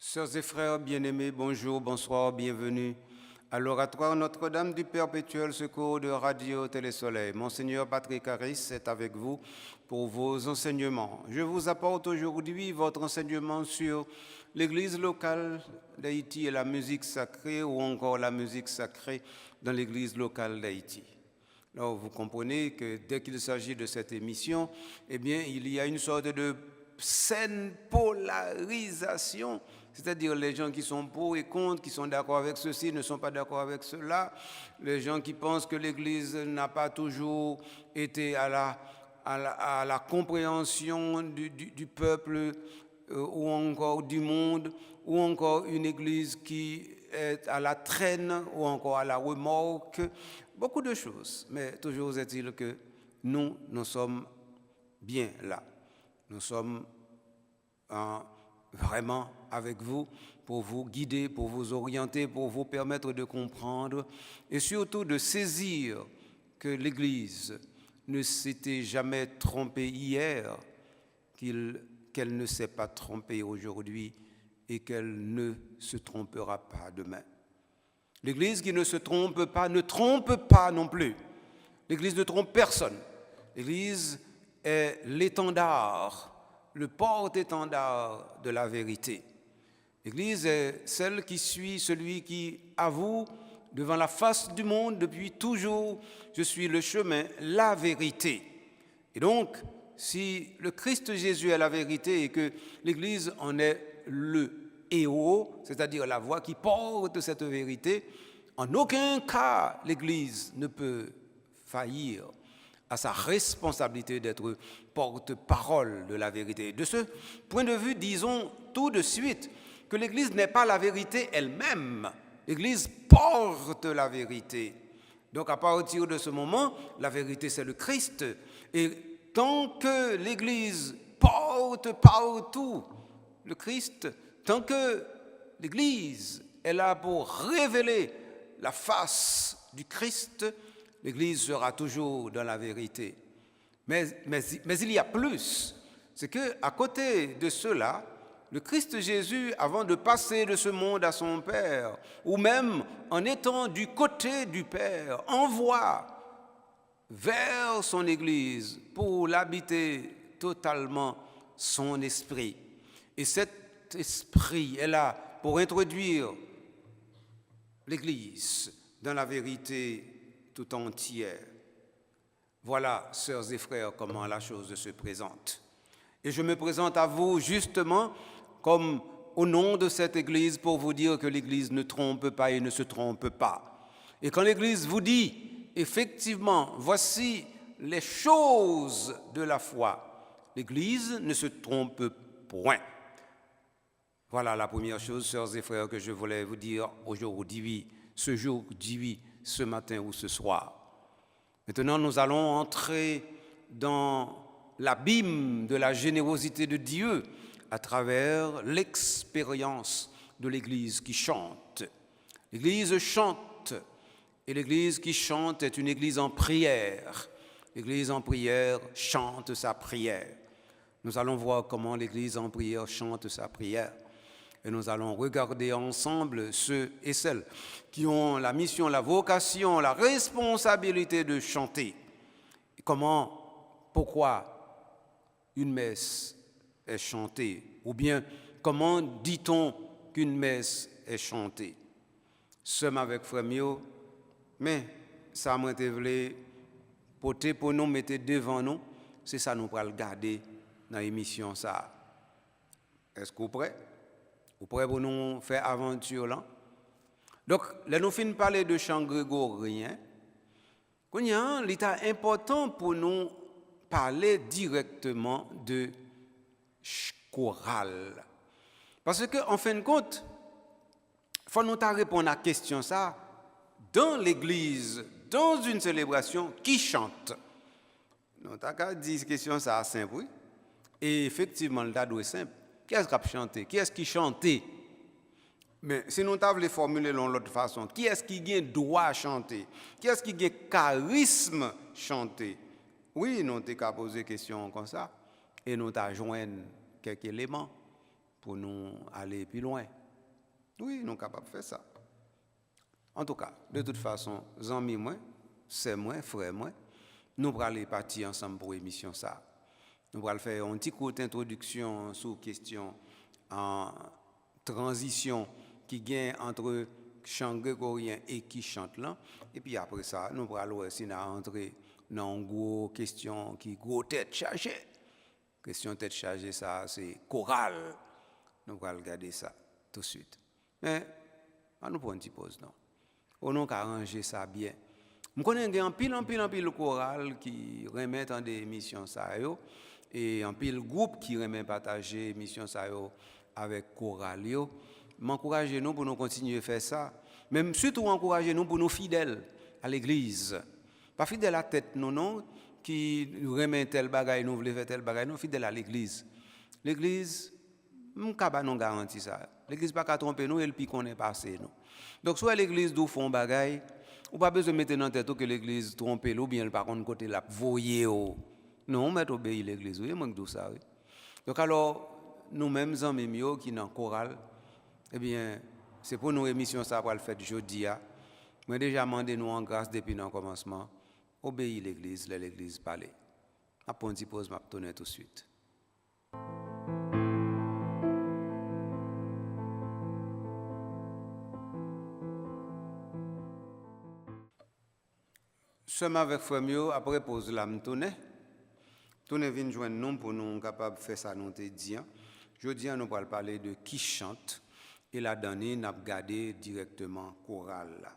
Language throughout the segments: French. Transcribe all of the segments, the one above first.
Sœurs et frères bien-aimés, bonjour, bonsoir, bienvenue à l'oratoire Notre-Dame du Perpétuel Secours de Radio Télésoleil. Monseigneur Patrick Harris est avec vous pour vos enseignements. Je vous apporte aujourd'hui votre enseignement sur l'église locale d'Haïti et la musique sacrée ou encore la musique sacrée dans l'église locale d'Haïti. Alors vous comprenez que dès qu'il s'agit de cette émission, eh bien il y a une sorte de saine polarisation, c'est-à-dire les gens qui sont pour et contre, qui sont d'accord avec ceci, ne sont pas d'accord avec cela, les gens qui pensent que l'Église n'a pas toujours été à la compréhension du peuple ou encore du monde, ou encore une Église qui est à la traîne ou encore à la remorque, beaucoup de choses. Mais toujours est-il que nous sommes bien là. Nous sommes vraiment avec vous pour vous guider, pour vous orienter, pour vous permettre de comprendre et surtout de saisir que l'Église ne s'était jamais trompée hier, qu'elle ne s'est pas trompée aujourd'hui et qu'elle ne se trompera pas demain. L'Église qui ne se trompe pas ne trompe pas non plus. L'Église ne trompe personne. L'Église est l'étendard, le porte-étendard de la vérité. L'Église est celle qui suit celui qui avoue devant la face du monde depuis toujours, je suis le chemin, la vérité. Et donc, si le Christ Jésus est la vérité et que l'Église en est le héros, c'est-à-dire la voix qui porte cette vérité, en aucun cas l'Église ne peut faillir à sa responsabilité d'être porte-parole de la vérité. De ce point de vue, disons tout de suite que l'Église n'est pas la vérité elle-même. L'Église porte la vérité. Donc à partir de ce moment, la vérité c'est le Christ. Et tant que l'Église porte partout le Christ, tant que l'Église est là pour révéler la face du Christ, l'Église sera toujours dans la vérité. Mais il y a plus. C'est qu'à côté de cela, le Christ Jésus, avant de passer de ce monde à son Père, ou même en étant du côté du Père, envoie vers son Église pour l'habiter totalement son esprit. Et cet esprit est là pour introduire l'Église dans la vérité tout entière. Voilà, sœurs et frères, comment la chose se présente. Et je me présente à vous justement comme au nom de cette Église pour vous dire que l'Église ne trompe pas et ne se trompe pas. Et quand l'Église vous dit, effectivement, voici les choses de la foi, l'Église ne se trompe point. Voilà la première chose, sœurs et frères, que je voulais vous dire aujourd'hui, ce jour d'aujourd'hui, ce matin ou ce soir. Maintenant, nous allons entrer dans l'abîme de la générosité de Dieu à travers l'expérience de l'Église qui chante. L'Église chante, et l'Église qui chante est une Église en prière. L'Église en prière chante sa prière. Nous allons voir comment l'Église en prière chante sa prière. Et nous allons regarder ensemble ceux et celles qui ont la mission, la vocation, la responsabilité de chanter. Comment, pourquoi une messe est chantée, ou bien comment dit-on qu'une messe est chantée. Sommes avec Frère Mio, mais ça m'a été voulu porter pour nous mettre devant nous, c'est ça nous pourrons le garder dans l'émission ça. Est-ce que vous êtes prêts? Vous prêts pour nous faire aventure là? Donc, là nous finissons de parler de chant grégorien. Il est important pour nous parler directement de chorale. Parce qu'en fin de compte, il faut nous répondre à la question ça, dans l'église, dans une célébration, qui chante? Nous avons dit cette question ça simple, oui. Et effectivement, le dado est simple. Qui est-ce qui a chanté? Qui est-ce qui chantait? Mais si nous avons les formuler de l'autre façon, qui est-ce qui a droit à chanter? Qui est-ce qui a charisme chanter? Oui, nous avons posé question comme ça. Et nous avons joint quelques éléments pour nous aller plus loin. Oui, nous sommes capables de faire ça. En tout cas, de toute façon, amis moi, c'est moi, frère moi, nous allons aller partir ensemble pour l'émission ça. Nous allons faire un petit cours d'introduction sur question en transition qui gagne entre chant grégorien et qui chante là. Et puis après ça, nous allons aussi entrer dans une grosse question qui gros tête chargée. Question tête chargée, ça c'est chorale. Nous allons regarder ça tout de suite. Mais, on nous prend une petite pause, non? On a arrangé ça bien. Je connais un pile choral qui remet dans des émissions ça et un pile groupe qui remet partager émissions ça avec choral yo. M'encourager nous pour nous continuer à faire ça. Même surtout encourager nous pour nous fidèles à l'église. Pas fidèles à la tête non qui remet tel bagaille nous voulons faire tel bagaille non fidèles à l'église. L'église m'caba non garantit ça. L'église pas qu'à tromper nous et le pi qu'on est passé nous. Donc soit l'église d'où font bagaille ou pas besoin de mettre dans tête que l'église trompe ou bien par contre côté la voyer non on met obéir l'église oui manque tout ça oui. Donc alors nous mêmes amis qui dans chorale eh bien c'est pour nous émission ça pour le faire jeudi a moi déjà demandé nous en grâce depuis le commencement obéir l'église l'église parler. Après une petite pause m'a tourner tout de suite. Sommes avec Frère après pause là, tourner vient joindre nous pour nous capables de faire ça nous te dit. Jeudi nous allons parler de qui chante et la dernière n'a regardé directement chorale.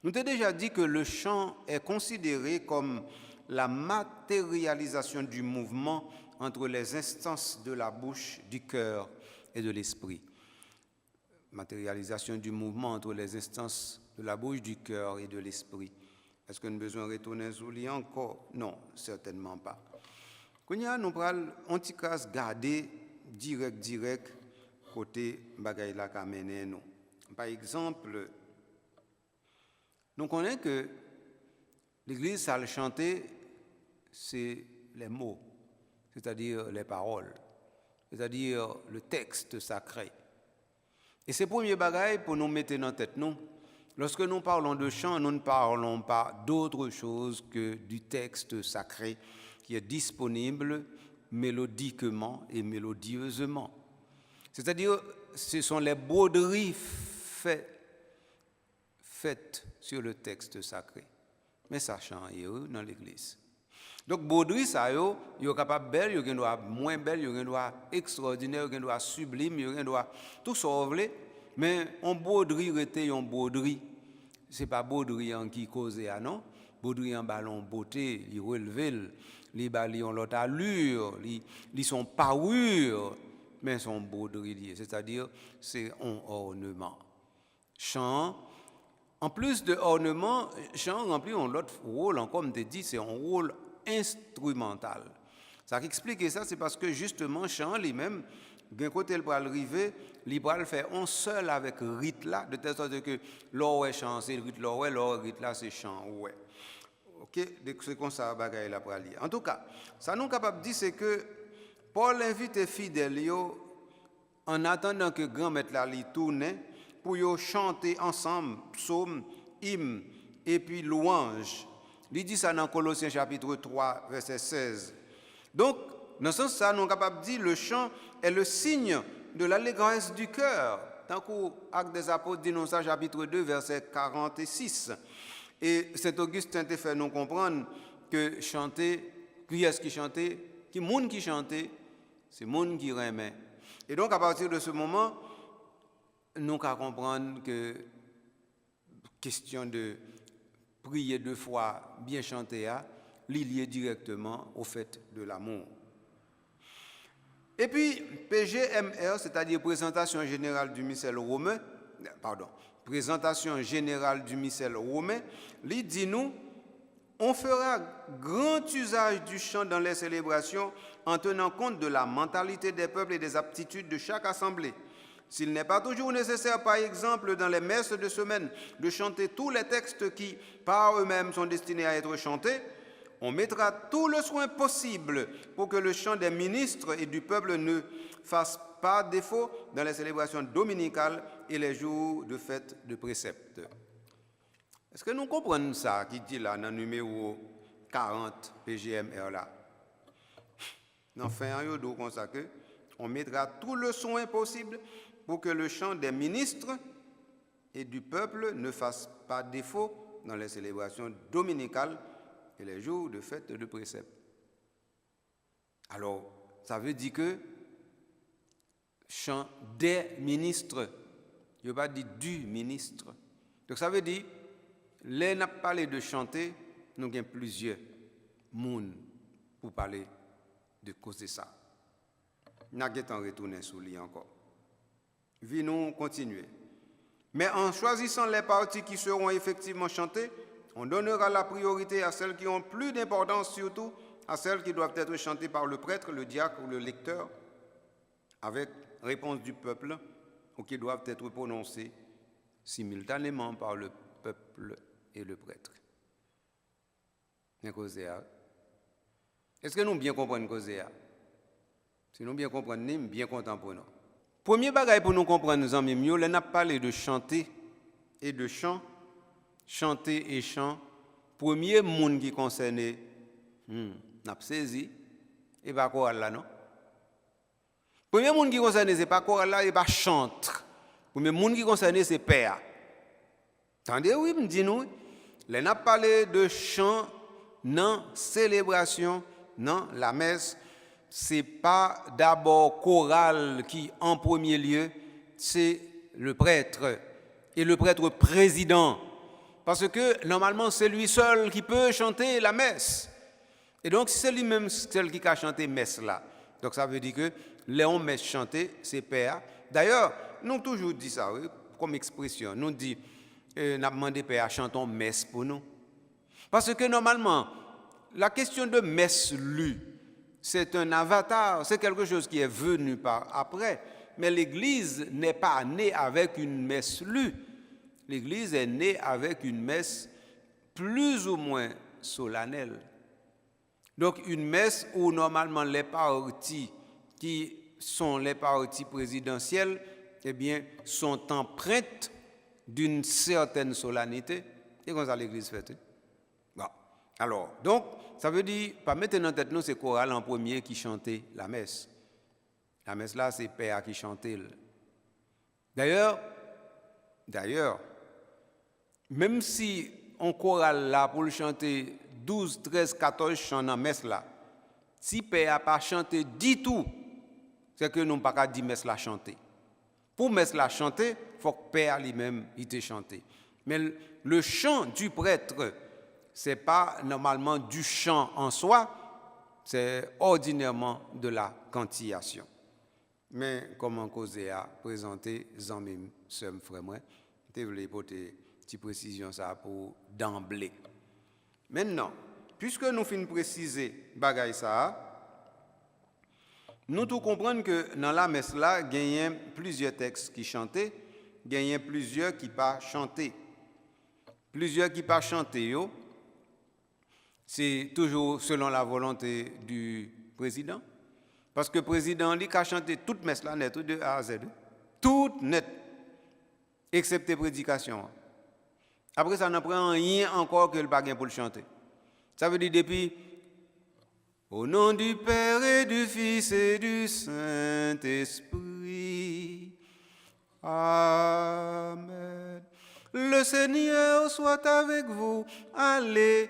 Nous t'ai déjà dit que le chant est considéré comme la matérialisation du mouvement entre les instances de la bouche, du cœur et de l'esprit. Matérialisation du mouvement entre les instances de la bouche, du cœur et de l'esprit. Est-ce qu'on a besoin de retourner sur lui encore? Non, certainement pas. Quand nous allons garder direct côté bagaille la kamene nous. Par exemple, nous connaissons que l'église ça le chanter c'est les mots, c'est-à-dire les paroles, c'est-à-dire le texte sacré. Et c'est premier bagaille pour nous mettre dans tête nous. Lorsque nous parlons de chant, nous ne parlons pas d'autre chose que du texte sacré qui est disponible mélodiquement et mélodieusement. C'est-à-dire, ce sont les broderies faites sur le texte sacré. Mais ça change dans l'église. Donc, broderie, ça y est capable de belle, il y a moins belle, il y a extraordinaire, il y a sublime, il y a tout ça, mais on broderie rete yon broderie. C'est pas broderie en qui cause non. Broderie en ballon beauté, li relevé, li bali en l'autre allure, li son parure, mais son broderie lié, c'est-à-dire c'est un ornement. Chant, en plus de ornement, chant remplit un autre rôle, comme te dit, c'est un rôle instrumental. Ça qui explique ça, c'est parce que justement chant lui-même d'un côté, il va arriver, il va faire un seul avec rite là, de telle sorte que l'or est chant, c'est le rite l'or, l'or rite là, c'est chant, ouais. Ok, c'est comme ça, bagaille là pour aller. En tout cas, ça nous capable de dire, c'est que Paul invite les fidèles, en attendant que grand maître là li tourne, pour yo chanter ensemble, psaume, hymne, et puis louange. Il dit ça dans Colossiens chapitre 3, verset 16. Donc, dans ce sens, ça, nous sommes capables de dire le chant est le signe de l'allégresse du cœur. Tant qu'au Acte des Apôtres dit dans ça, chapitre 2, verset 46. Et Saint Augustin te fait nous comprendre que chanter, qui est-ce qui chantait? Qui monde qui chantait? C'est monde qui remet. Et donc, à partir de ce moment, nous allons comprendre que question de prier 2 fois, bien chanter, lié directement au fait de l'amour. Et puis, PGMR, c'est-à-dire présentation générale du missel romain, présentation générale du missel romain, il dit nous, on fera grand usage du chant dans les célébrations en tenant compte de la mentalité des peuples et des aptitudes de chaque assemblée. S'il n'est pas toujours nécessaire, par exemple, dans les messes de semaine, de chanter tous les textes qui, par eux-mêmes, sont destinés à être chantés, on mettra tout le soin possible pour que le chant des ministres et du peuple ne fasse pas défaut dans les célébrations dominicales et les jours de fête de précepte. Est-ce que nous comprenons ça qui dit là dans le numéro 40 PGMR là? Enfin, on mettra tout le soin possible pour que le chant des ministres et du peuple ne fasse pas défaut dans les célébrations dominicales et les jours de fête de précepte. Alors, ça veut dire que chant des ministres, je ne vais pas dire du ministre. Donc ça veut dire, les n'a parlé de chanter, nous avons plusieurs monde pour parler de cause de ça. Nous avons retourné sur lui encore. Venons continuer. Mais en choisissant les parties qui seront effectivement chantées, on donnera la priorité à celles qui ont plus d'importance, surtout à celles qui doivent être chantées par le prêtre, le diacre ou le lecteur, avec réponse du peuple, ou qui doivent être prononcées simultanément par le peuple et le prêtre. Est-ce que nous bien comprenons Cosea? Si nous bien comprenons, nous bien contents pour nous. Premier bagage pour nous comprendre, nous en mieux, on a parlé de chanter et de chant. Chanter et chant. Premier monde qui concerne, n'a pas saisi, et pas choral là, non? Premier monde qui concerne, c'est pas choral là, et pas chante. Premier monde qui concerne, c'est père. Attendez, oui, me dit nous, on a parlé de chant, non, célébration, non, la messe. C'est pas d'abord chorale qui, en premier lieu, c'est le prêtre et le prêtre président. Parce que, normalement, c'est lui seul qui peut chanter la messe. Et donc, c'est lui-même seul qui a chanté messe là. Donc, ça veut dire que Léon messe chanter, c'est père. D'ailleurs, nous avons toujours dit ça, oui, comme expression. Nous dit, nous avons demandé père chantons messe pour nous. Parce que, normalement, la question de messe lue, c'est un avatar, c'est quelque chose qui est venu par après. Mais l'Église n'est pas née avec une messe lue. L'Église est née avec une messe plus ou moins solennelle. Donc une messe où normalement les parties qui sont les parties présidentielles, eh bien, sont empreintes d'une certaine solennité. Et comme ça l'Église fait. Bon. Alors, donc, ça veut dire, pas maintenant en tête, nous, c'est chorale en premier qui chantait la messe. La messe là, c'est père qui chantait. D'ailleurs, même si on chorale là pour le chanter 12, 13, 14 chants dans la messe là, si père n'a pas chanté du tout, c'est que nous n'avons pas dit messe là chanter. Pour messe là chanter, il faut que père lui-même il te chanté. Mais le chant du prêtre, ce n'est pas normalement du chant en soi, c'est ordinairement de la cantillation. Mais comme on causait à présenter, Zambim, Sem frère, je voulais porter une petite précision ça pour d'emblée. Maintenant, puisque nous finissons préciser bagaille ça, nous tout comprenons que dans la messe là, il y a plusieurs textes qui chantaient, il y a plusieurs qui pas chantés. Plusieurs qui pas chantés, c'est toujours selon la volonté du président. Parce que le président, lui, a chanté toute messe là, net, de A à Z. Toute net, excepté prédication. Après ça, on n'apprend rien encore que le bagage pour le chanter. Ça veut dire depuis au nom du Père et du Fils et du Saint-Esprit. Amen. Le Seigneur soit avec vous. Allez,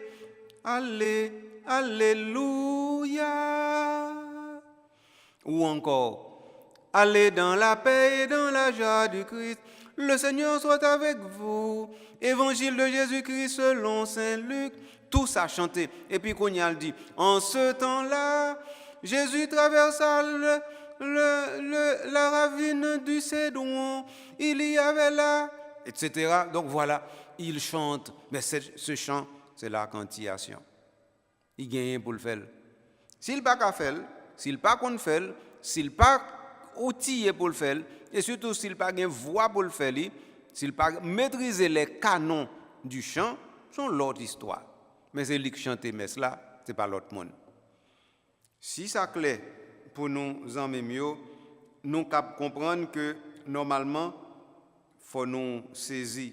allez, alléluia. Ou encore, allez dans la paix et dans la joie du Christ. Le Seigneur soit avec vous. Évangile de Jésus-Christ selon Saint Luc. Tout ça chanté. Et puis qu'on y a dit, en ce temps-là, Jésus traversa la ravine du Cédron. Il y avait là, etc. Donc voilà, il chante. Mais ce chant, c'est la cantillation. Il gagne pour le faire. S'il n'a pas qu'à faire, s'il n'a pas qu'on fait, s'il n'a pas outillé pour le faire, et surtout s'il n'a pas une voix pour le faire, s'il n'a pas maîtrisé les canons du chant, c'est l'autre histoire. Mais c'est lui qui chante messe là, ce n'est pas l'autre monde. Si ça clé pour nous en mieux, nous capable comprendre que normalement faut nous saisir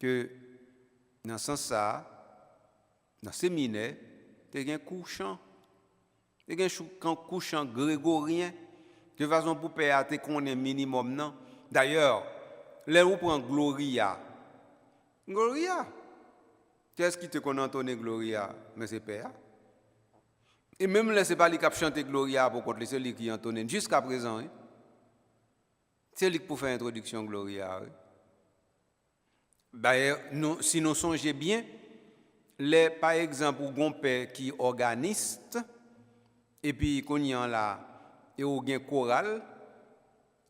que dans ce sens ça dans séminaire il y a un couchant il y a un couchant grégorien de façon pour payer qu'on est minimum non d'ailleurs là où prend Gloria qu'est-ce qui te connaît entonner Gloria mais c'est père et même là c'est pas lui qui a chanté Gloria pour contre c'est lui qui entonne jusqu'à présent hein? C'est lui pour faire introduction Gloria hein? D'ailleurs si nous songeons bien les par exemple un père qui organiste et puis qu'on y en là et au gain choral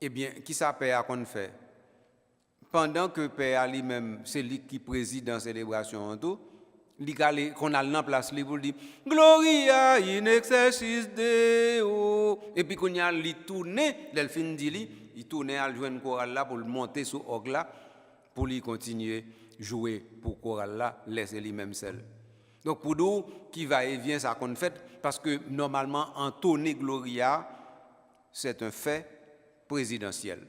eh bien qui ça père qu'on fait pendant que père lui-même c'est lui qui préside la célébration en tout qu'on a en place lui pour dire Gloria in excelsis Deo et puis qu'on y a lui tourner l'elfin dit il tourne à joindre choral là pour le monter sur orgue là pour lui continuer jouer pour choral là laisser lui-même seul. Donc pour nous qui va et vient ça qu'on fait parce que normalement entonner Gloria c'est un fait présidentiel.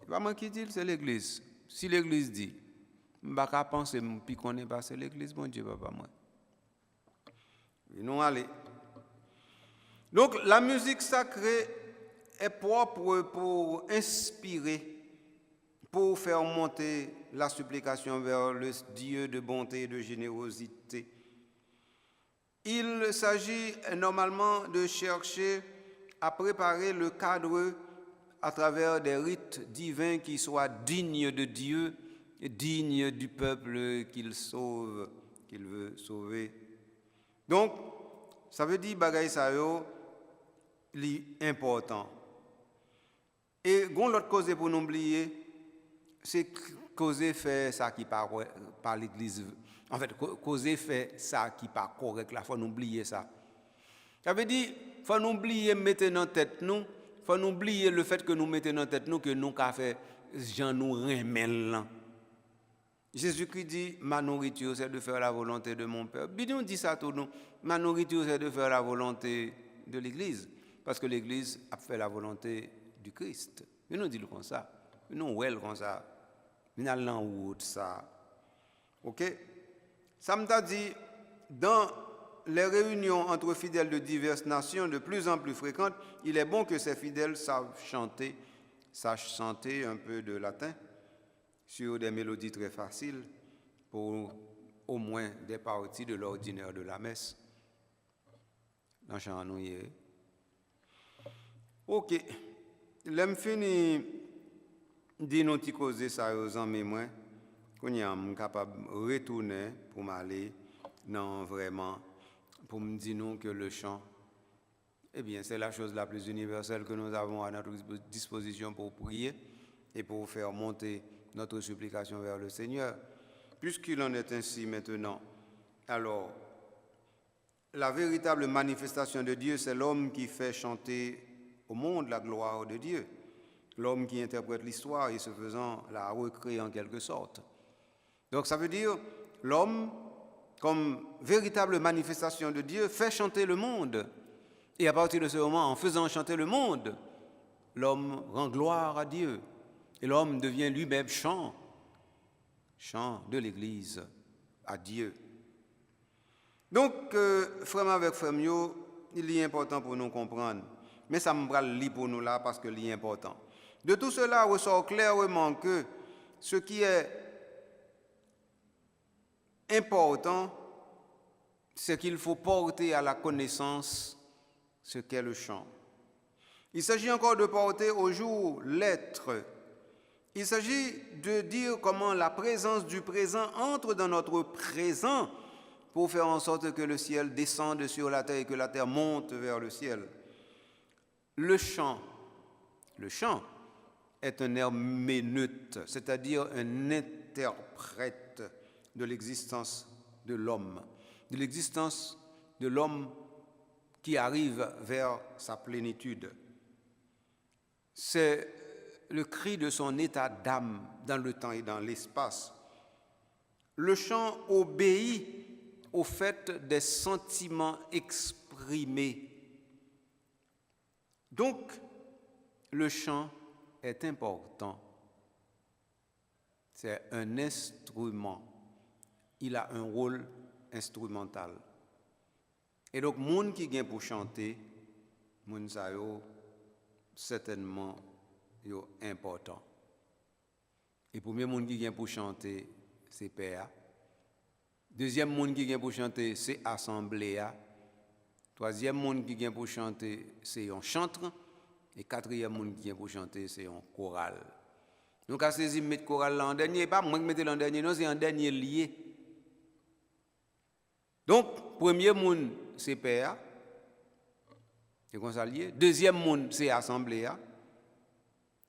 Pas moi qui dit c'est l'église. Si l'église dit je ne vais pas penser puis qu'on est pas c'est l'église bon Dieu papa moi. Nous allez. Donc la musique sacrée est propre pour inspirer pour faire monter la supplication vers le Dieu de bonté et de générosité. Il s'agit normalement de chercher à préparer le cadre à travers des rites divins qui soient dignes de Dieu et dignes du peuple qu'il sauve, qu'il veut sauver. Donc, ça veut dire bagay sa yo li important. Et l'autre cause pour nous oublier c'est causer fait ça qui par l'église en fait causer fait ça qui pas correct là faut nous oublier ça veut dire faut nous oublier mettre dans tête nous faut nous oublier le fait que nous mettons dans tête nous que nous qu'a fait Jean nous remèl là Jésus-Christ dit ma nourriture c'est de faire la volonté de mon Père bidon dit ça tout nous ma nourriture c'est de faire la volonté de l'église parce que l'église a fait la volonté du Christ mais nous dit comme ça nous well comme ça finalement ou ça OK ça m'a dit dans les réunions entre fidèles de diverses nations de plus en plus fréquentes il est bon que ces fidèles sachent chanter un peu de latin sur des mélodies très faciles pour au moins des parties de l'ordinaire de la messe dans chant nous OK l'aime fini dis nous ti causer ça aux amis moi qu'on y a capable retourner pour m'aller non vraiment pour me dire non que le chant eh bien c'est la chose la plus universelle que nous avons à notre disposition pour prier et pour faire monter notre supplication vers le Seigneur puisqu'il en est ainsi maintenant alors la véritable manifestation de Dieu c'est l'homme qui fait chanter au monde la gloire de Dieu. L'homme qui interprète l'histoire et se faisant la recréer en quelque sorte. Donc ça veut dire l'homme, comme véritable manifestation de Dieu, fait chanter le monde. Et à partir de ce moment, en faisant chanter le monde, l'homme rend gloire à Dieu. Et l'homme devient lui-même chant de l'Église à Dieu. Donc, frère avec frère, il est important pour nous comprendre. Mais ça me lit pour nous là parce que c'est important. De tout cela ressort clairement que ce qui est important, c'est qu'il faut porter à la connaissance ce qu'est le chant. Il s'agit encore de porter au jour l'être. Il s'agit de dire comment la présence du présent entre dans notre présent pour faire en sorte que le ciel descende sur la terre et que la terre monte vers le ciel. Le chant est un herméneute, c'est-à-dire un interprète de l'existence de l'homme qui arrive vers sa plénitude. C'est le cri de son état d'âme dans le temps et dans l'espace. Le chant obéit au fait des sentiments exprimés Donc, le chant est important. C'est un instrument. Il a un rôle instrumental. Et donc, moun qui vient pour chanter, moun sa yo, certainement, yo important. Et premier moun qui vient pour chanter, c'est Père. Deuxième monde qui vient pour chanter, c'est Assemblée. Troisième monde qui vient pour chanter, c'est un chantre. Et quatrième monde qui vient pour chanter, c'est un choral. Donc, à saisir, mettre choral là en dernier, pas moi qui mette l'en dernier, non, c'est en dernier lié. Donc, premier monde, c'est Père. C'est comme ça lié. Deuxième monde, c'est Assemblée.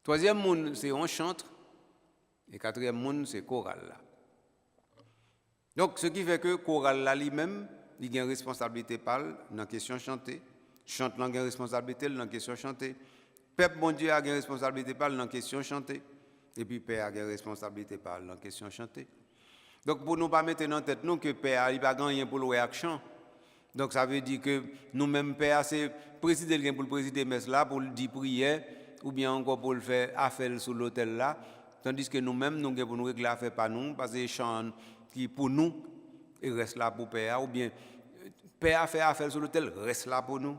Troisième monde, c'est un chantre. Et quatrième monde, c'est choral là. Donc, ce qui fait que choral là lui-même, il a une responsabilité dans la question chantée. Chante là, il a une responsabilité dans la question chantée. Peuple bon Dieu a une responsabilité dans la question chantée. Et puis Père a une responsabilité dans la question chantée. Donc, pour ne pas mettre dans la tête nous que Père il n'a pas rien pour le réaction. Donc, ça veut dire que nous-mêmes, Père, c'est présider pour le présider messe là, pour le dire prière, ou bien encore pour le faire affaire sur l'hôtel là. Tandis que nous-mêmes, nous avons pour nous régler l'affaire par nous, parce que les chants qui pour nous, il reste là pour Père, ou bien Père a fait affaire sur l'hôtel, reste là pour nous.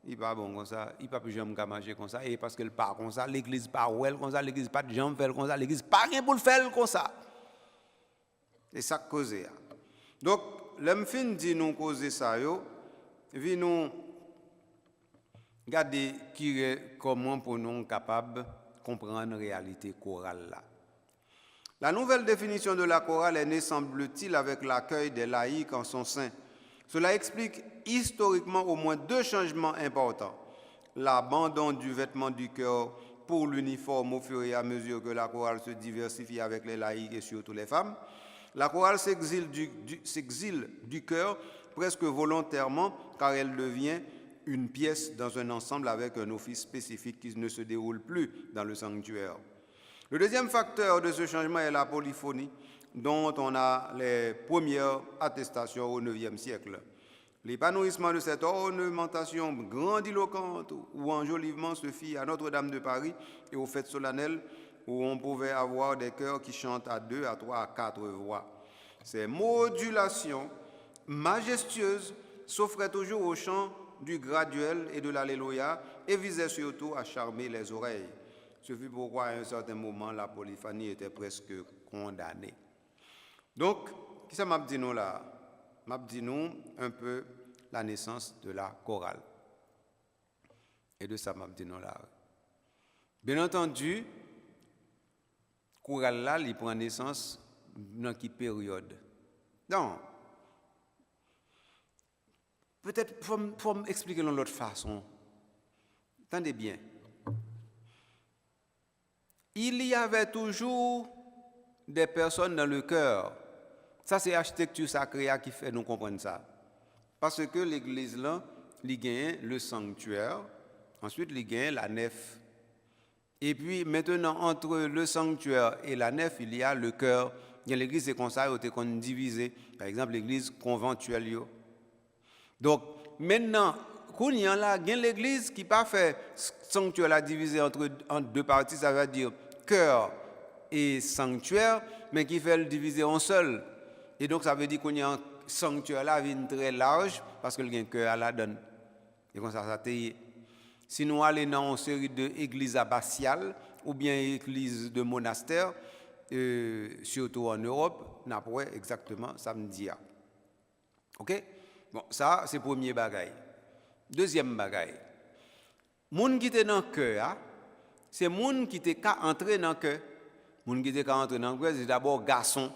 Il n'est pas bon comme ça, il ne peut plus jamais marcher comme ça, et parce qu'il part comme ça, l'église pas well comme ça, l'église pas de jambes faire comme ça, l'église pas rien pour le faire comme ça. C'est ça que cause. Donc, l'homme fin dit nous causer ça, vi nous garder comment pour nous capables de comprendre la réalité chorale là. La nouvelle définition de la chorale est née, semble-t-il, avec l'accueil des laïcs en son sein. Cela explique historiquement au moins deux changements importants. L'abandon du vêtement du chœur pour l'uniforme au fur et à mesure que la chorale se diversifie avec les laïcs et surtout les femmes. La chorale s'exile du chœur presque volontairement car elle devient une pièce dans un ensemble avec un office spécifique qui ne se déroule plus dans le sanctuaire. Le deuxième facteur de ce changement est la polyphonie, dont on a les premières attestations au IXe siècle. L'épanouissement de cette ornementation grandiloquente ou enjolivement se fit à Notre-Dame de Paris et aux fêtes solennelles où on pouvait avoir des chœurs qui chantent à 2, à 3, à 4 voix. Ces modulations majestueuses s'offraient toujours au chant du graduel et de l'alléluia et visaient surtout à charmer les oreilles. Ce fut pourquoi à un certain moment la polyphonie était presque condamnée. Donc, qu'est-ce que m'a dit nous là? M'a dit nous un peu la naissance de la chorale. Et de ça m'a dit nous là. Bien entendu, chorale là, il prend naissance dans quelle période? Non. Peut-être faut m'expliquer de l'autre façon. Attendez bien. Il y avait toujours des personnes dans le cœur. Ça, c'est l'architecture sacrée qui fait nous comprendre ça. Parce que l'église, là, il gagne le sanctuaire, ensuite, il gagne la nef. Et puis, maintenant, entre le sanctuaire et la nef, il y a le cœur. L'église, c'est comme ça, elle est divisée. Par exemple, l'église conventuelle. Donc, maintenant, il y a l'église qui n'a pas fait sanctuaire la divisé en deux parties, ça veut dire cœur et sanctuaire, mais qui fait le diviser en seul. Et donc, ça veut dire qu'il y a un sanctuaire là, très large, parce qu'il y a un cœur à la donne. Et comme ça t'est. Si nous allons dans une série d'églises abbatiales, ou bien églises de monastères, surtout en Europe, nous avons exactement samedi. OK? Bon, ça, c'est le premier bagaille. Deuxième bagaille. Moun qui était dans le cœur, c'est moun qui était entré dans le cœur. Moun qui était entré dans le cœur, c'est d'abord garçon.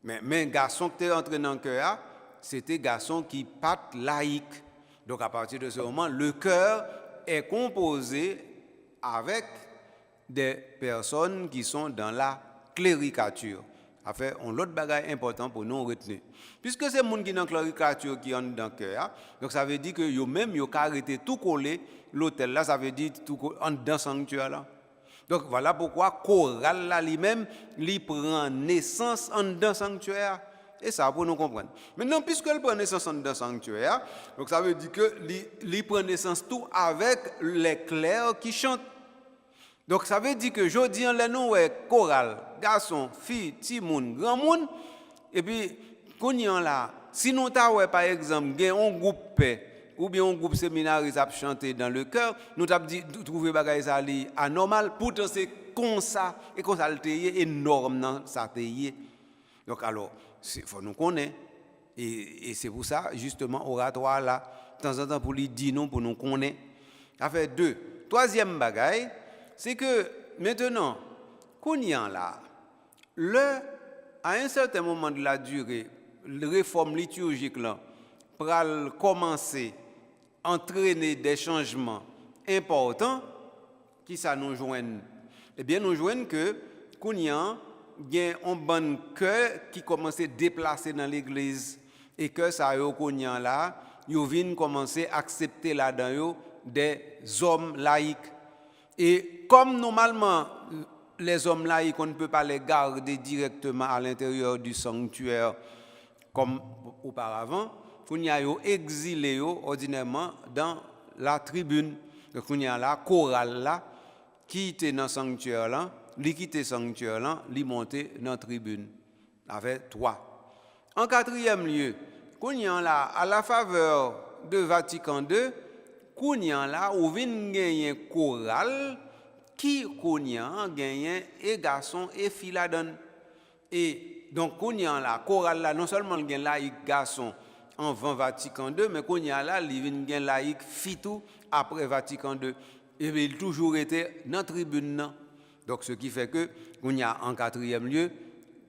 Mais garçon qui était entré dans le cœur, c'était garçon qui pas laïque. Donc à partir de ce moment, le cœur est composé avec des personnes qui sont dans la cléricature. Enfin, on l'autre bagage important pour nous retenir. Puisque c'est les gens qui sont dans la cléricature qui sont dans le cœur, donc ça veut dire que eux-mêmes, ils ont arrêté tout coller l'hôtel là, ça veut dire tout dans le sanctuaire là. Donc voilà pourquoi chorale là lui-même, il prend naissance en dans le sanctuaire. Et ça, pour nous comprendre. Maintenant, puisqu'elle prend naissance dans le sanctuaire, donc ça veut dire que il prend naissance tout avec les clercs qui chantent. Donc ça veut dire que je dis en les noms chorale, garçon, fille, petit monde, grand monde, et puis qu'on y en là, si nous avons par exemple un groupe paix ou bien un groupe séminariste à chanter dans le chœur, nous avons dit trouver bagaille ça anormal, pourtant c'est comme ça et comme ça le énorme dans ça Donc alors, il faut nous connaître et c'est pour ça justement oratoire là, de temps en temps pour lui dire non pour nous connaître. Ça fait deux. Troisième bagaille, c'est que maintenant, qu'on y en là, à un certain moment de la durée, la réforme liturgique là, pour commencer à entraîner des changements importants, qui ça nous joignent? Eh bien, nous joignent que qu'on y a un bon cœur qui commence à déplacer dans l'église et que ça qu'on y a là, ils viennent commencer à accepter là-dedans des hommes laïcs. Et comme normalement, les hommes laïcs, on ne peut pas les garder directement à l'intérieur du sanctuaire comme auparavant, qu'on y a exilé ordinairement dans la tribune. Donc, on y a la chorale là, qui était dans le sanctuaire là, qui quittait le sanctuaire là, qui montait dans la tribune. Avec trois. En quatrième lieu, qu'on y a là, à la faveur de Vatican II, Kounyan là, ou vient gagner chorale qui Kounyan gagne et garçon et fille la donne. Et donc Kounyan là, chorale là, non seulement gagne laïc garçon avant Vatican II, mais Kounyan là, il vient gagne laïc fille tout après Vatican II. Et il a toujours été dans la tribune. Donc ce qui fait que Kounyan en quatrième lieu,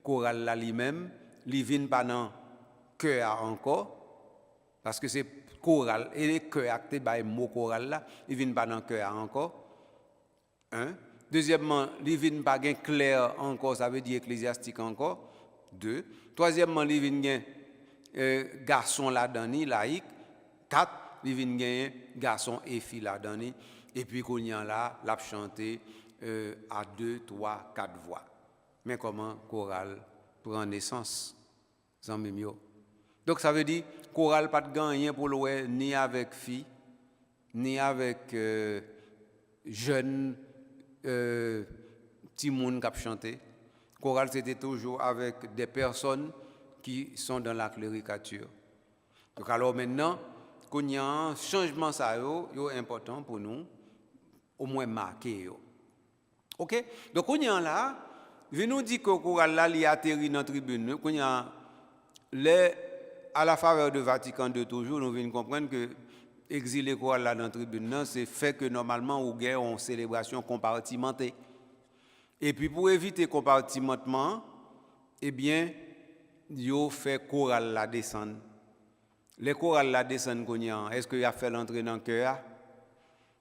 chorale là lui-même, il vient pas dans cœur encore, parce que c'est chorale et les cœurs actés par le mot chorale là, ils viennent pas dans le cœur encore. Un. Deuxièmement, ils viennent pas gain clair encore, ça veut dire ecclésiastique encore. Deux. Troisièmement, ils viennent garçon là-dedans, laïque. Quatre. Ils viennent gain garçon et fille là-dedans. Et puis qu'on y a là, l'a chanté à 2, 3, 4 voix. Mais comment chorale prend naissance sans mimio? Donc ça veut dire chorale pas de gagner pour le ni avec fille ni avec jeunes petits monde qui a chanté. Chorale c'était toujours avec des personnes qui sont dans la cléricature. Donc alors maintenant qu'on y a un changement ça est important pour nous au moins marqué yo. OK? Donc on y a là, je nous dit que chorale là il atterri dans tribune, qu'on y a à la faveur de Vatican II toujours, nous venons comprendre que exilé chorale là dans la tribune, c'est fait que normalement, on a une célébration compartimentée. Et puis pour éviter compartimentement, eh bien, ils fait chorale la descendre. Les chorales la descendre est-ce qu'il a fait l'entrée dans le cœur?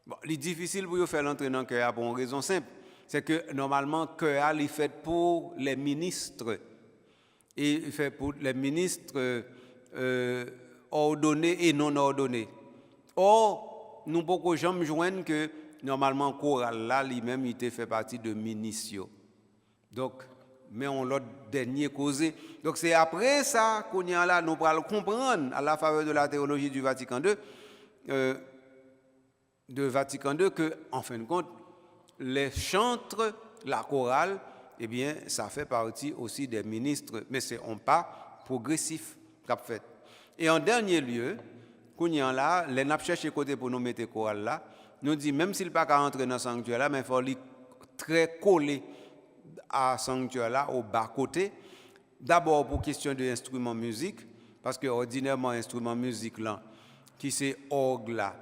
Bon, il est difficile pour faire l'entrée dans le cœur pour une raison simple. C'est que normalement, le cœur est fait pour les ministres. Et il fait pour les ministres ordonnés et non ordonnés. Or, nous ne pouvons jamais joindre que normalement, le choral là, lui-même, il fait partie de ministres. Donc, mais on l'a dernier causé. Donc, c'est après ça qu'on y a là, nous pourrons comprendre à la faveur de la théologie du Vatican II, que, en fin de compte, les chantres, la chorale, eh bien, ça fait partie aussi des ministres, mais c'est un pas progressif qu'a fait. Et en dernier lieu, qu'on y a là, les n'a cherché côté pour nous mettre chorale là, nous dit même s'il pas qu'à entrer dans le sanctuaire là, mais il faut lui très collé à sanctuaire là au bas côté. D'abord pour question de instrument musique, parce que ordinairement instrument musique là, qui c'est orgue là,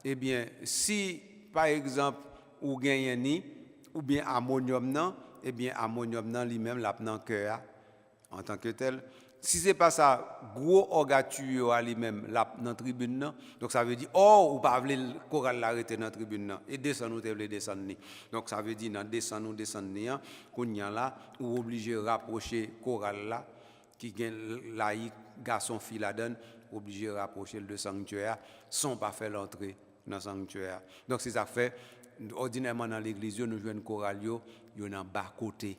eh bien si par exemple ou gagne ni ou bien harmonium non, eh bien harmonium non lui-même l'a dans cœur en tant que tel. Si c'est pas ça, gros orgature à lui-même là dans tribune non, donc ça veut dire ou pas veut le choral l'arrêter dans tribune non et descendre ou veut descendre ni. Donc ça veut dire dans descendre ni qu'on y a là ou obligé rapprocher choral là qui gagne laïc garçon fille la donne obligé rapprocher le sanctuaire sans pas faire l'entrée dans le sanctuaire. Donc c'est ça fait ordinairement dans l'église nous jouons choral yo dans bas côté.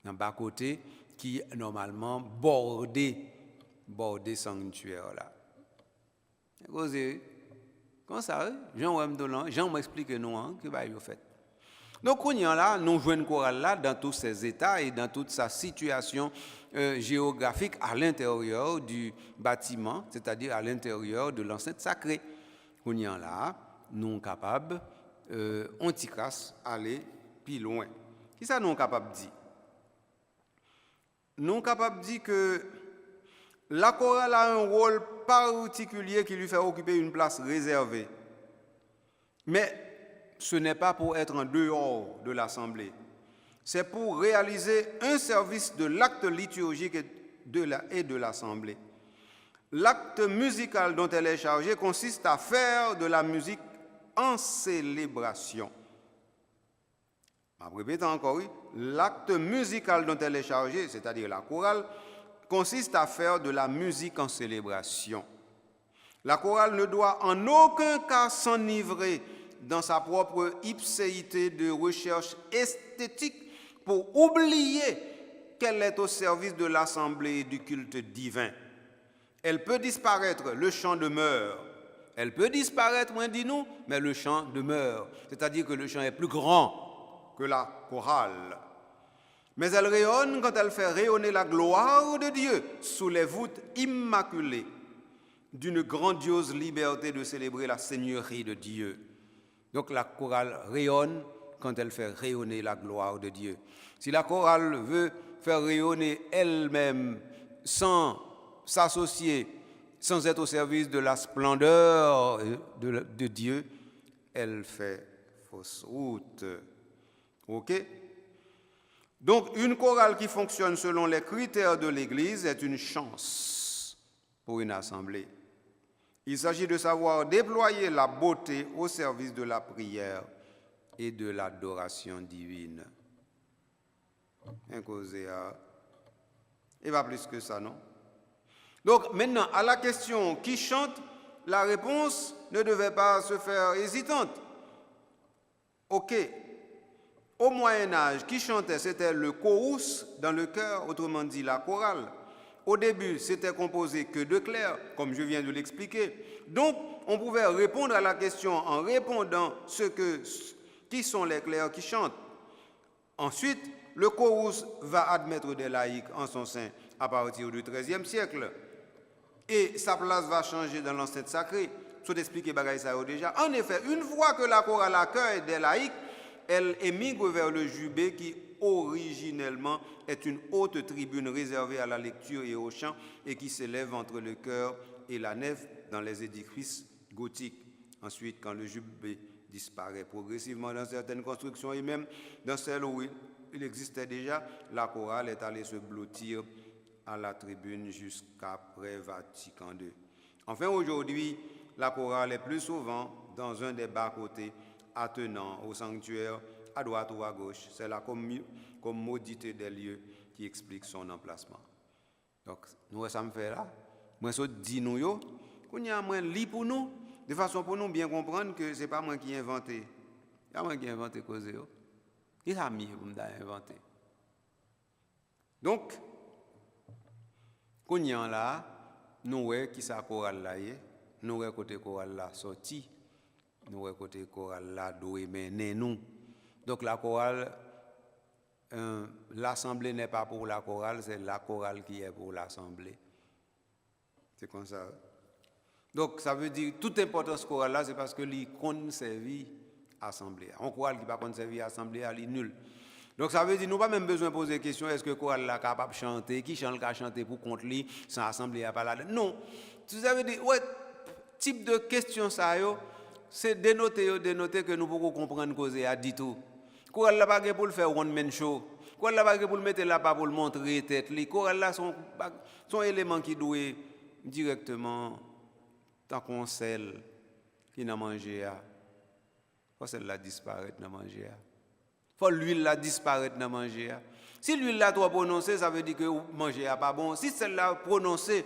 Dans bas côté qui normalement bordait sanctuaire là. Comment ça, Jean m'explique nous que va y fait. Donc on y a là, nous jouons une chorale là dans tous ses états et dans toute sa situation géographique à l'intérieur du bâtiment, c'est-à-dire à l'intérieur de l'enceinte sacrée. On y a là, nous sommes capables, antichras, aller plus loin. Qui ça nous sommes capables de dire? Nous sommes capables de dire que la chorale a un rôle particulier qui lui fait occuper une place réservée. Mais ce n'est pas pour être en dehors de l'assemblée. C'est pour réaliser un service de l'acte liturgique et de l'assemblée. L'acte musical dont elle est chargée consiste à faire de la musique en célébration. Je répète encore, oui. L'acte musical dont elle est chargée, c'est-à-dire la chorale, consiste à faire de la musique en célébration. La chorale ne doit en aucun cas s'enivrer dans sa propre ipséité de recherche esthétique pour oublier qu'elle est au service de l'assemblée et du culte divin. Elle peut disparaître, le chant demeure. Elle peut disparaître, dis-nous, mais le chant demeure. C'est-à-dire que le chant est plus grand que la chorale. Mais elle rayonne quand elle fait rayonner la gloire de Dieu sous les voûtes immaculées d'une grandiose liberté de célébrer la Seigneurie de Dieu. Donc la chorale rayonne quand elle fait rayonner la gloire de Dieu. Si la chorale veut faire rayonner elle-même sans s'associer, sans être au service de la splendeur de Dieu, elle fait fausse route. OK? Donc une chorale qui fonctionne selon les critères de l'Église est une chance pour une assemblée. Il s'agit de savoir déployer la beauté au service de la prière et de l'adoration divine. Et pas plus que ça, non? Donc maintenant, à la question qui chante, la réponse ne devait pas se faire hésitante. OK. Au Moyen-Âge, qui chantait, c'était le chorus dans le chœur, autrement dit la chorale. Au début, c'était composé que de clercs, comme je viens de l'expliquer. Donc, on pouvait répondre à la question en répondant qui sont les clercs qui chantent. Ensuite, le chorus va admettre des laïcs en son sein à partir du XIIIe siècle. Et sa place va changer dans l'enceinte sacrée. Je vais expliquer ça déjà. En effet, une fois que la chorale accueille des laïcs, elle émigre vers le jubé qui originellement est une haute tribune réservée à la lecture et au chant et qui s'élève entre le chœur et la nef dans les édifices gothiques. Ensuite, quand le jubé disparaît progressivement dans certaines constructions et même dans celles où il existait déjà, la chorale est allée se blottir à la tribune jusqu'après Vatican II. Enfin, aujourd'hui, la chorale est plus souvent dans un des bas-côtés attenant au sanctuaire à droite ou à gauche. C'est la commodité des lieux qui explique son emplacement. Donc, nous, ça me fait là. Moi, je dis nous, qu'on y a moins lit pour nous, de façon pour nous bien comprendre que ce n'est pas moi qui ai inventé. C'est moi qui ai inventé cause. Qui a mis pour m'inventer? Donc, qu'on y a là, nous voyons qui ça chorale là, nous voyons côté chorale là sorti, nous voyons côté chorale là doué mais nous. Donc la chorale, l'assemblée n'est pas pour la chorale, c'est la chorale qui est pour l'assemblée. C'est comme ça. Donc ça veut dire toute importance chorale là, c'est parce que lui conserve assemblée. Un chorale qui ne pas conserver assemblée, elle est nulle. Donc ça veut dire nous pas même besoin de poser la question est-ce que chorale là capable de chanter, qui chante qu'à chanter pour contre lui sans assemblée à pas là. Non. Ça veut dire ouais type de question ça yo, c'est dénoter que nous pouvons comprendre cause a dit tout. Chorale là pas pour le faire one man show. Chorale là pas pour le mettre là pas pour le montrer tête li. Chorale là sont éléments qui doivent directement tant qu'on sel qui n'a mangé à faut celle-là disparaître dans manger. Faut l'huile là disparaître dans manger. Si l'huile là trop prononcée, ça veut dire que manger a pas bon. Si celle-là prononcée,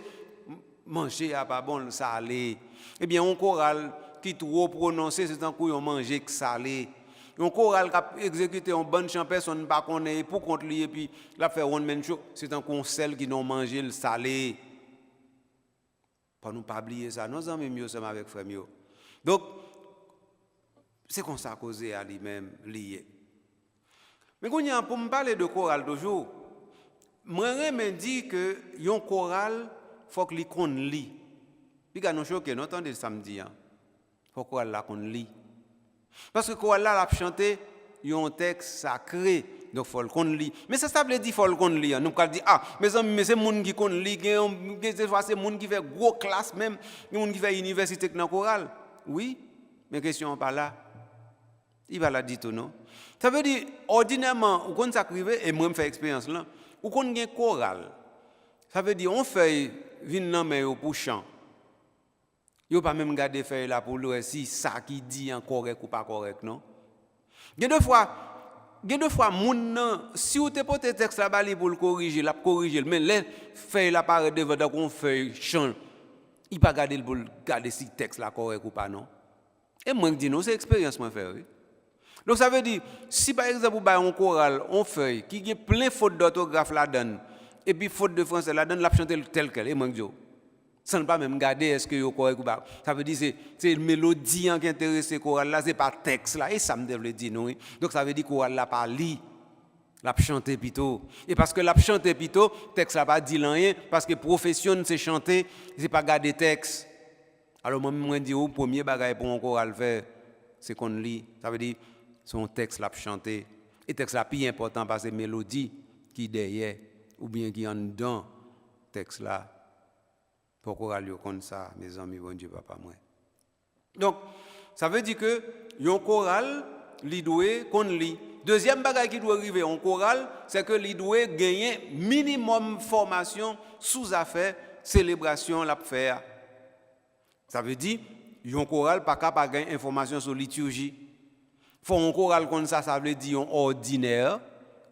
manger a pas bon, salé. Eh bien, on chorale qui trop prononcé, c'est tant qu'on manger que salé. Un choral qui a exécuté un bon chant, personne ne connaît pour contre lui, et puis la fait one man show. C'est un conseil qui n'ont mangé le salé. Pour nous pas oublier ça, nos amis mieux sommes avec frère mieux. Donc, c'est comme ça causé à lui-même lié. Mais pour me parler de choral toujours, moi me dit que un choral faut que qu'on lit. Puis quand nous choqué, nous entendez samedi hein. Faut choral là qu'on lit. Parce que choral là l'a chanté un texte sacré. Donc faut qu'on lit. Mais ça veut dire faut qu'on lit. Nous pas dire mais c'est monde qui qu'on lit, c'est monde qui fait gros classe même, monde qui fait université dans choral. Oui, mais question pas là. Il va la dire tout non. Ça veut dire ordinairement on s'acrive et moi me fait expérience là. Ou qu'on gagne choral. Ça veut dire on fait vinn nan mais pour chant. Yo pas même garder feuille là pour le si ça qui dit en correct ou pas correct non. Il y a deux fois moun si ou te porté texte là bas pour le corriger mais les feuille là paraît devant donc on feuille chant. Il pas garder pour garder si texte là correct ou pas non. Et moi je dis non c'est expérience moi faire oui. Donc ça veut dire si par exemple ba un choral on feuille qui a plein faute d'orthographe là-dedans et puis faute de français là-dedans l'a chanter tel quel et moi je dis sans ne pas même garder est-ce que yo correct ou pas. Ça veut dire c'est mélodie qui intéresse le choral là c'est pas texte là et ça me devait dire non. Donc ça veut dire choral là pas li l'a chanter plutôt et parce que l'a chanter plutôt texte là pas dit rien parce que profession c'est chanter c'est pas garder texte. Alors moi dis au premier bagage pour un choral faire c'est qu'on lit ça veut dire son texte l'a chanter et texte là plus important parce que mélodie qui derrière ou bien qui en dedans texte là. Pourquoi aller comme ça, mes amis, bon Dieu, papa, moi. Donc, ça veut dire que un choral, il doit qu'on lit. Deuxième bagage qui doit arriver en choral, c'est que il doit gagner minimum formation sous affaire célébration la faire. Ça veut dire un choral pas capable de gagner information sur liturgie. Faut un choral comme ça veut dire un ordinaire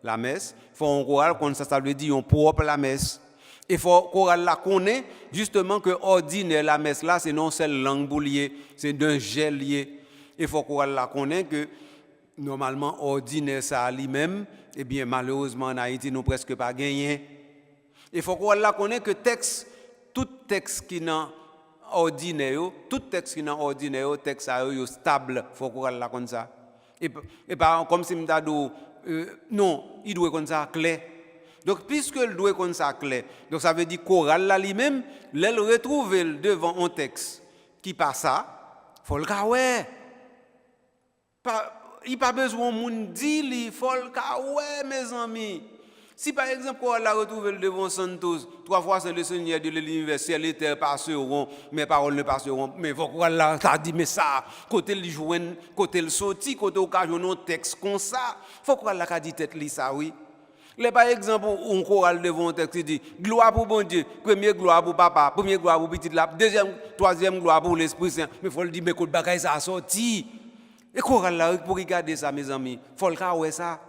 la messe. Faut un choral comme ça veut dire un propre la messe. Il faut qu'on la connaît justement que ordinaire la messe là c'est non seule langue boulier, c'est d'un gel lié. Il faut qu'on la connaît que normalement ordinaire ça lui-même eh bien malheureusement en Haïti nous presque pas gagné. Il faut qu'on la connaît que tout texte qui dans ordinaire, texte ça yo stable, faut qu'on la connaît ça. Et pas comme si m'ta non, il doit comme ça clair. Donc, puisque le doit comme ça clair, donc ça veut dire choral là lui-même, l'elle retrouve devant un texte qui passe ça, faut le ouais. Il pas besoin moun dit il faut le ouais mes amis. Si par exemple choral la retrouve devant Santos, trois fois c'est le Seigneur de l'univers, ciel et terre passeront, mes paroles ne passeront, mais faut choral là ça dit mais ça côté le joindre, côté le sorti, côté occasion un texte comme ça, faut choral là dit tête li ça oui. Par exemple, on choral devant un texte qui dit gloire pour bon Dieu, première gloire pour papa, première gloire pour petit la, deuxième, troisième gloire pour l'Esprit Saint. Mais il faut le dire, mais quand le bagage ça a sorti. Et choral là, pour regarder ça, mes amis, il faut le faire ça.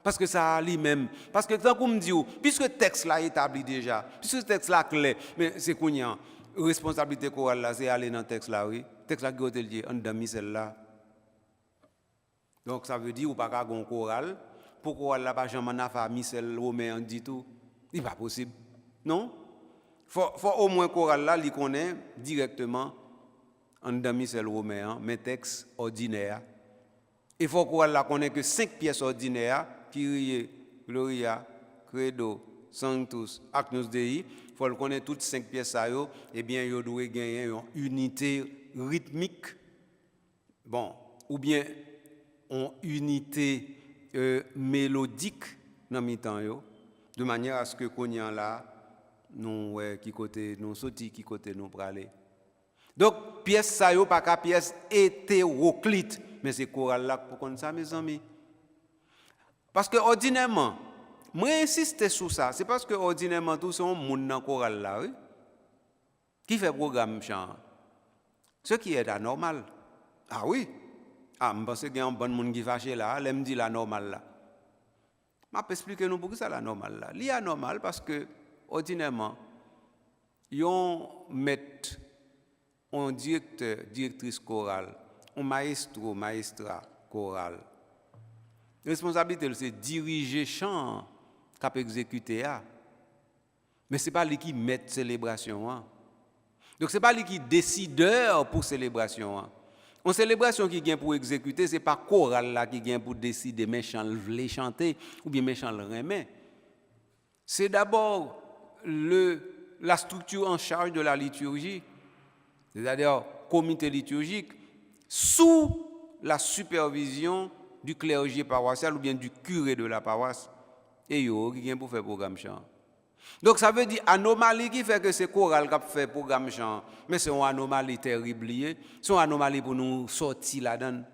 Parce que ça lui-même. Parce que tant qu'on me dit, puisque le texte là est établi déjà, puisque le texte là est clair, mais c'est qu'on y a responsabilité chorale là, c'est aller dans le texte là, oui. Le texte là qui est dit, on demi celle-là. Donc ça veut dire, ou pas qu'à un choral. Pourquoi la pas jamais na famille Michel Romain dit tout il pas possible non faut au moins choral là il connaît directement en dedans Michel Romain mais texte ordinaire il faut choral là connaît que 5 pièces ordinaires Kyrie Gloria Credo Sanctus Agnus Dei faut le connaître toutes 5 pièces ça yo et bien yo doit gagner une unité rythmique bon ou bien une unité mélodique dans mi-temps yo de manière à ce que connait là nous qui côté nous sorti qui côté nous praler donc pièce ça yo pas ka pièce hétéroclite mais c'est choral là pour comme ça mes amis parce que ordinairement moi insister sur ça c'est parce que ordinairement tout sont monde dans choral là oui qui fait programme chant ce qui est anormal ah oui ah, je pense qu'il y a un bon monde qui fâché là, elle me dit la normale là. Je vais expliquer nous pourquoi ça la normale là. Il y a normal parce que, ordinairement, yon maître, un directeur, directrice chorale, un maestro, maestra chorale, Responsabilité, c'est diriger chant cap exécuter. Mais ce n'est pas lui qui met célébration. Donc ce n'est pas lui qui décideur pour célébration. Une célébration qui vient pour exécuter, ce n'est pas chorale là qui vient pour décider méchant les chanter ou bien méchant le remet. C'est d'abord la structure en charge de la liturgie, c'est-à-dire comité liturgique, sous la supervision du clergé paroissial ou bien du curé de la paroisse, et yo qui vient pour faire programme chant. Donc ça veut dire anomalie qui fait que c'est chorale qui fait programme chant, mais c'est une anomalie terrible, c'est une anomalie pour nous sortir là-dedans.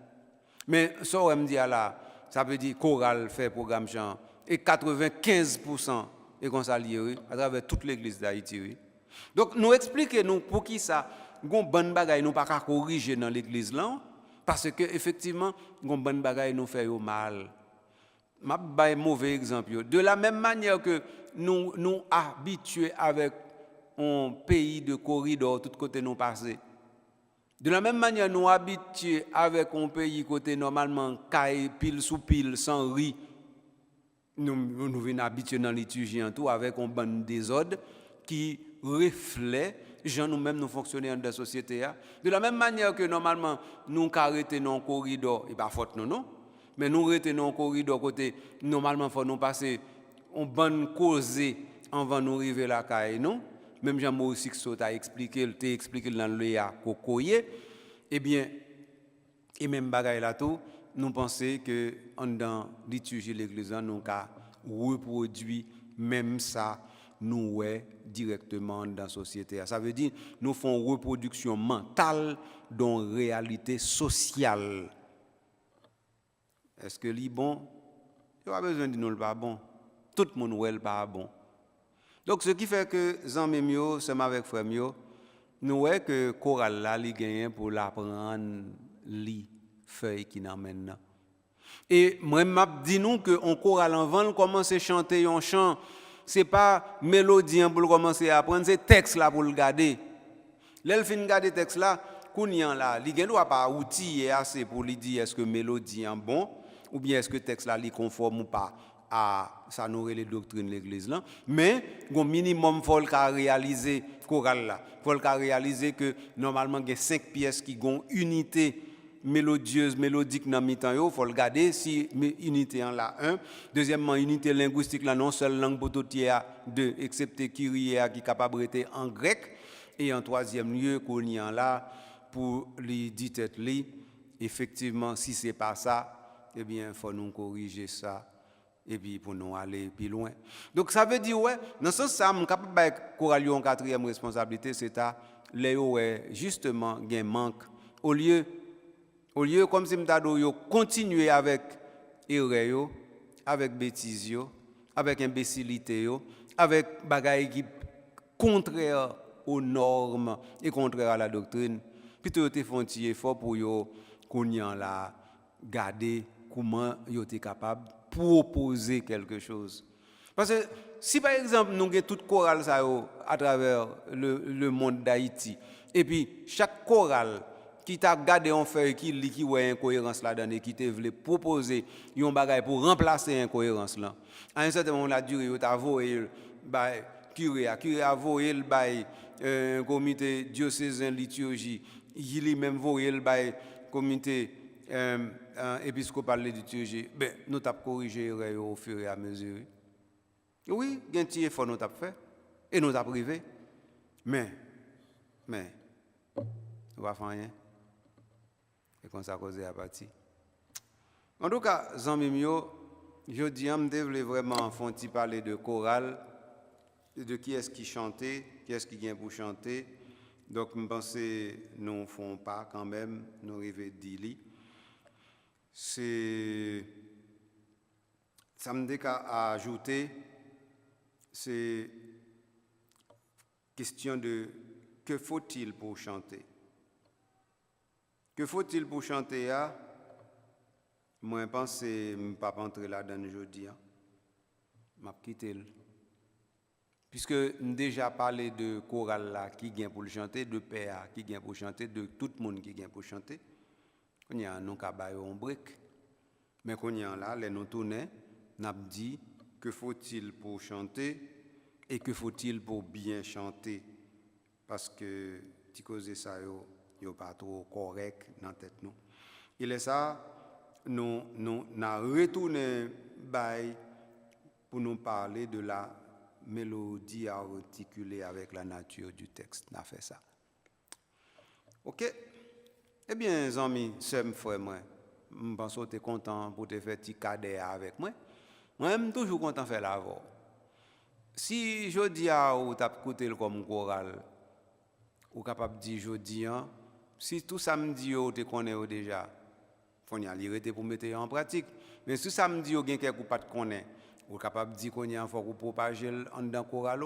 Mais ça on me dit là, ça veut dire chorale fait programme chant et 95% est comme ça lié à travers toute l'église d'Haïti. Donc nous expliquons pour qui ça gon bonne bagaille nous pas corriger dans l'église là parce que effectivement gon bonne bagaille nous fait mal. M'a bail mauvais exemple. De la même manière que nous habitués avec un pays de corridor tout côté nous passer. De la même manière nous habitués avec un pays côté normalement caille pile sous pile sans riz. Nous venons habitués dans la liturgie en tout avec un bon désordre qui reflète gens nous-mêmes nous fonctionnons dans la société. De la même manière que normalement nous arrêtons dans le corridor, et pas faute non, mais nous arrêtons dans le corridor côté normalement faut nous passer une bonne cause avant de nous arriver là caille non. Même Jean-Maurice Sixto t'a expliqué dans le Léa Kokoye, eh bien et même bagaille là tout nous pensons que dans liturgie l'église nous a reproduit même ça nous directement dans la société. Ça veut dire nous faisons reproduction mentale dans la réalité sociale. Est-ce que c'est bon? Il n'y a pas besoin de nous pas bon. Tout le monde n'est pas bon. Donc ce qui fait que Zanmi Mio, c'est avec frère Mio, nous voyons que chorale là, il gagne pour l'apprendre li feuille qui n'amène. Et moi m'a dit nous que on chorale avant commence à chanter un chant, c'est pas mélodie pour commencer à apprendre, c'est texte là pour le garder. L'elle fin garder texte là, kounyan là, li gen doit pas outiller assez pour lui dire est-ce que mélodie est bon ou bien est-ce que texte là li conforme ou pas à ça nous les doctrines de l'église là, mais un minimum faut le réaliser chorale là, faut le réaliser que normalement il y a 5 pièces qui ont unité mélodieuse, mélodique dans mi-temps, il faut le garder si unité en là, 1. Deuxièmement, unité linguistique là, non seule langue pototière, 2, excepté Kyrie qui est capable d'être en grec. Et en troisième lieu, qu'on y en là, pour les dit tête li, effectivement, si ce n'est pas ça, eh bien, il faut nous corriger ça, et puis pour nous aller plus loin. Donc ça veut dire, ouais, dans ce sens, ça, je suis capable de coralier en quatrième responsabilité, c'est à Léo, justement, il y a un manque. Au lieu comme si je continuer avec erreur, avec bêtise, avec imbécilité, avec bagaille qui contraire aux normes et contraire à la doctrine, plutôt te font un effort pour qu'on y en la garder comment yo était capable proposer quelque chose. Parce que si par exemple nous avons toute chorale ça à travers le monde d'Haïti et puis chaque chorale qui t'a gardé en feuille qui lit qui ouais incohérence là-dedans et qui te voulait proposer un bagage pour remplacer incohérence là. À un certain moment la durée t'a voyé curé a voyé le bail comité diocésain liturgie, il même voyé le bail comité épiscopal de liturgie. Ben nous t'a corrigé au fur et à mesure. Oui, il y a un petit effort nous t'a fait et nous t'a privé. Mais on va faire rien. Et qu'on s'est causé à partir. En tout cas, Zanmi Mio, je dis, je devais vraiment parler de chorale, de qui est-ce qui chantait, qui est-ce qui vient pour chanter. Donc, je pense que nous ne faisons pas quand même, nous arrivons d'Ili. C'est. Ça me dit qu'à ajouter, c'est question de que faut-il pour chanter? Que faut-il pour chanter? Moi, je pense que je ne vais pas entrer là-dedans aujourd'hui. Je vais quitter. Puisque nous déjà parlé de chorale là qui vient pour le chanter, de PA qui vient pour chanter, de tout le monde qui vient pour chanter. Il y a un nom qui a un break. Mais qu'on y a là, les nous tournons, n'a dit que faut-il pour chanter et que faut-il pour bien chanter, parce que ti cause ça yo pas trop correct dans tête nous. Il est ça nous n'a retourné bail pour nous parler de la mélodie articulée avec la nature du texte. N'a fait ça. OK. Eh bien, amis, c'est frère moi. Je pense que tu es content pour te faire petit cadet avec moi. Moi, je suis toujours content de faire la voix. Si je dis à ou tu as écouté comme choral, ou capable de dire je dis, si tout samedi ou te connais déjà, il faut y aller pour mettre en pratique. Mais si samedi ou quelqu'un qui pas te connaît, ou capable de dire qu'on y a faut propager en dans choral.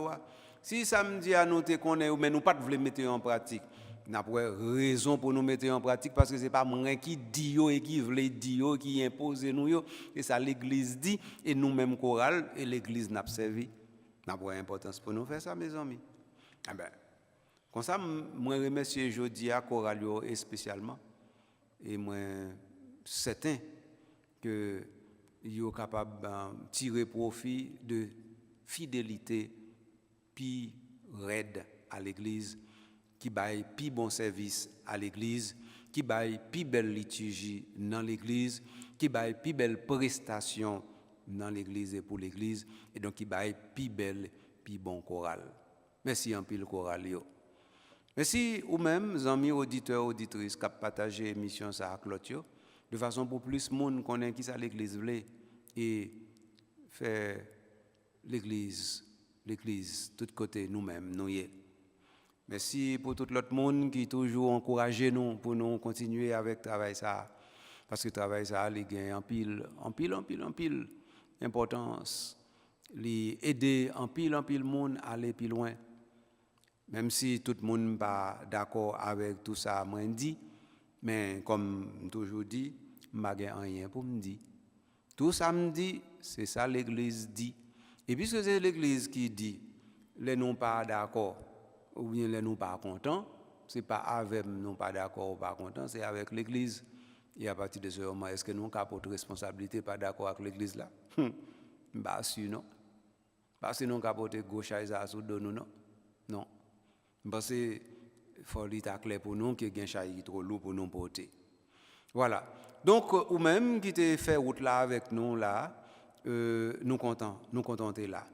Si samedi à nous te connaît mais nous pas voulons mettre en pratique, n'a pas raison pour nous mettre en pratique parce que c'est pas moi qui dit et qui veut dire qui impose nous et ça l'église dit et nous même choral et l'église n'a pas servi. N'a pas importance pour nous faire ça mes amis. Ah ben comme ça moi remercier jodi à choralio et spécialement et moi certain que yo capable tirer profit de fidélité puis raide à l'église qui baille plus bon service à l'église, qui baille plus belle liturgie dans l'église, qui baille plus belle prestation dans l'église et pour l'église, et donc qui baille plus belle, plus bon choral. Merci en pile choral yo. Merci ou même amis auditeurs auditrices qui partagé l'émission ça avec l'autre de façon pour plus monde connaît qui ça l'église voulait et faire l'église tout côté nous-mêmes nous y est. Merci pour tout l'autre monde qui toujours encouragé nous pour nous continuer avec travail ça parce que travail ça il gagne en pile importance, il aider en pile monde à aller plus loin. Même si tout le monde pas d'accord avec tout ça moi dit, mais comme toujours dit, m'a rien pour me dire. Tout ça me dit, c'est ça l'église dit. Et puisque c'est l'église qui dit, les non pas d'accord ou bien les non pas contents, c'est pas avec non pas d'accord ou pas contents, c'est avec l'église. Et à partir de ce moment, est-ce que nous avons notre responsabilité pas d'accord avec l'église là? Bah si non. Parce que nous avons porté gauche à sous nous non. Non. Parce que faut l'état clair pour nous que gain chahi trop lourd pour nous porter. Voilà. Donc ou même qui te fait route là avec nous là, nous contenter là.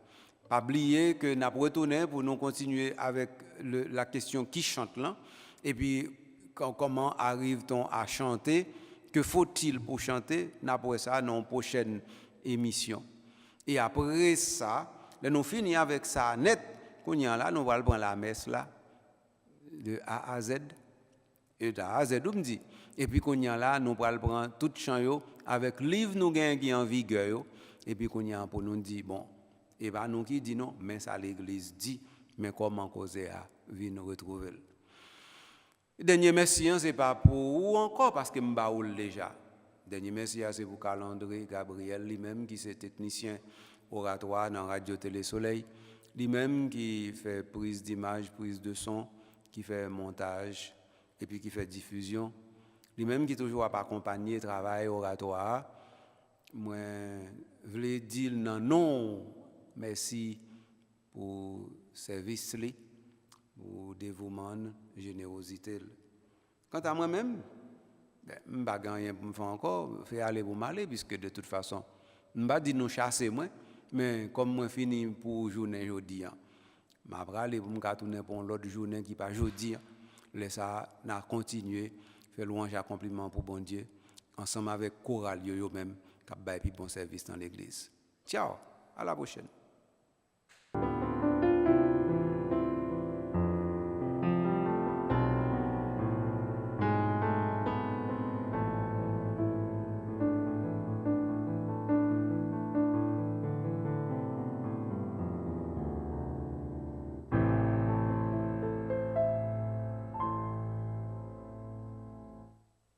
Pas oublier que n'a retourner pour nous continuer avec la question qui chante là et puis comment arrive-t-on à chanter, que faut-il pour chanter, n'après ça dans une prochaine émission. Et après ça, nous finissons avec ça net, qu'on y a là nous allons prendre la messe là de A à Z et de A à Z on dit et puis qu'on y a là nous allons prendre tout chant yo avec livre nous gagne qui en vigueur yo, et puis qu'on y a pour nous dire bon et ben nous qui dit non mais ça l'église dit mais comment causer à venir retrouver. Dernier merci c'est pas pour ou encore parce que m'baoul déjà. Dernier merci c'est pour Calandré Gabriel lui-même qui c'est technicien oratoire dans Radio Télé Soleil, lui-même qui fait prise d'image, prise de son, qui fait montage et puis qui fait diffusion. Lui-même qui toujours a accompagné travail oratoire. Moi voulais dire non merci pour service li, pour dévouement, générosité. Quant à moi-même, je ne vais pas rien pour me faire encore, faire aller pour m'aller, puisque de toute façon, je ne vais pas dire nous chasser moi, mais comme moi fini pour journée aujourd'hui, je vais aller pour me tourner pour l'autre journée qui pas aujourd'hui. Laisse ça, n'a continuer, faire louange et accomplissement pour bon Dieu, ensemble avec chorale yo même, qui a fait bon service dans l'église. Ciao, à la prochaine.